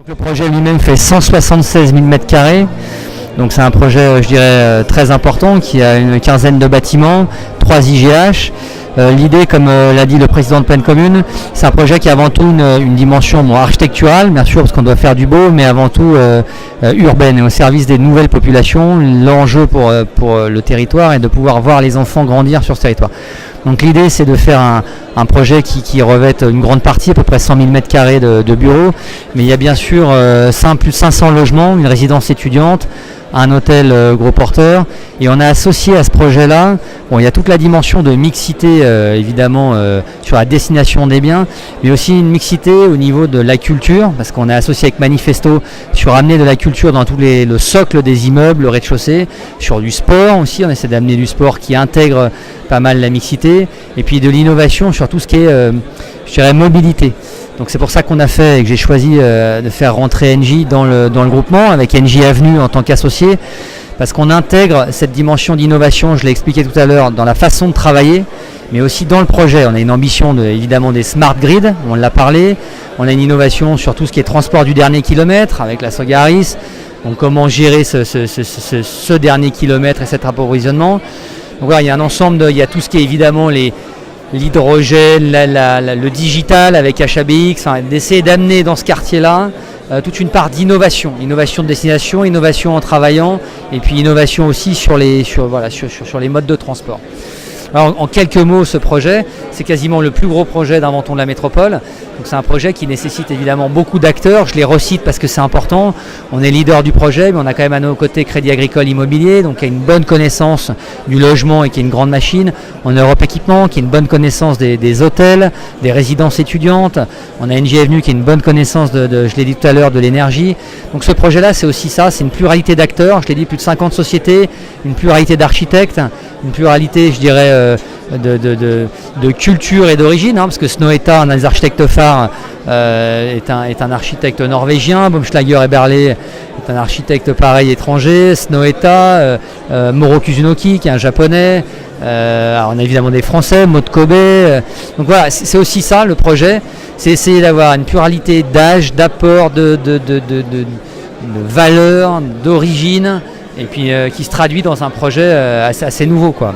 Le projet lui-même fait 176 000 m², donc c'est un projet, je dirais, très important qui a une quinzaine de bâtiments, 3 IGH. L'idée, comme l'a dit le président de Plaine Commune, c'est un projet qui a avant tout une dimension architecturale, bien sûr, parce qu'on doit faire du beau, mais avant tout urbaine et au service des nouvelles populations. L'enjeu pour le territoire est de pouvoir voir les enfants grandir sur ce territoire. Donc l'idée, c'est de faire un projet qui revête une grande partie, à peu près 100 000 m² de bureaux, mais il y a bien sûr plus de 500 logements, une résidence étudiante, un hôtel gros porteur, et on a associé à ce projet-là, il y a toute la dimension de mixité évidemment sur la destination des biens, mais aussi une mixité au niveau de la culture, parce qu'on a associé avec Manifesto sur amener de la culture dans le socle des immeubles, le rez-de-chaussée, sur du sport aussi, on essaie d'amener du sport qui intègre pas mal la mixité, et puis de l'innovation sur tout ce qui est, je dirais, mobilité. Donc c'est pour ça qu'on a fait et que j'ai choisi de faire rentrer Engie dans le groupement avec Engie Avenue en tant qu'associé, parce qu'on intègre cette dimension d'innovation, je l'ai expliqué tout à l'heure, dans la façon de travailler, mais aussi dans le projet. On a une ambition évidemment des smart grids, on l'a parlé, on a une innovation sur tout ce qui est transport du dernier kilomètre avec la Sogaris, donc comment gérer ce dernier kilomètre et cet approvisionnement. Donc voilà, il y a un ensemble, il y a tout ce qui est évidemment l'hydrogène, le digital avec HABX, d'essayer d'amener dans ce quartier-là toute une part d'innovation, innovation de destination, innovation en travaillant, et puis innovation aussi sur les modes de transport. Alors, en quelques mots, ce projet, c'est quasiment le plus gros projet d'Inventons de la métropole. Donc, c'est un projet qui nécessite évidemment beaucoup d'acteurs. Je les recite parce que c'est important. On est leader du projet, mais on a quand même à nos côtés Crédit Agricole Immobilier, donc qui a une bonne connaissance du logement et qui est une grande machine. On a Europe Équipement, qui a une bonne connaissance des hôtels, des résidences étudiantes. On a Engie Avenue, qui a une bonne connaissance je l'ai dit tout à l'heure, de l'énergie. Donc, ce projet-là, c'est aussi ça. C'est une pluralité d'acteurs. Je l'ai dit, plus de 50 sociétés, une pluralité d'architectes, une pluralité, je dirais, de culture et d'origine, parce que Snohetta, un des architectes phares, est un architecte norvégien, Baumschlager Eberle est un architecte pareil étranger, Snohetta, Moro Kusunoki qui est un japonais, alors on a évidemment des Français, Maud Kobe, donc voilà, c'est aussi ça le projet, c'est essayer d'avoir une pluralité d'âge, d'apport, de valeurs, d'origine, et puis qui se traduit dans un projet assez nouveau, quoi.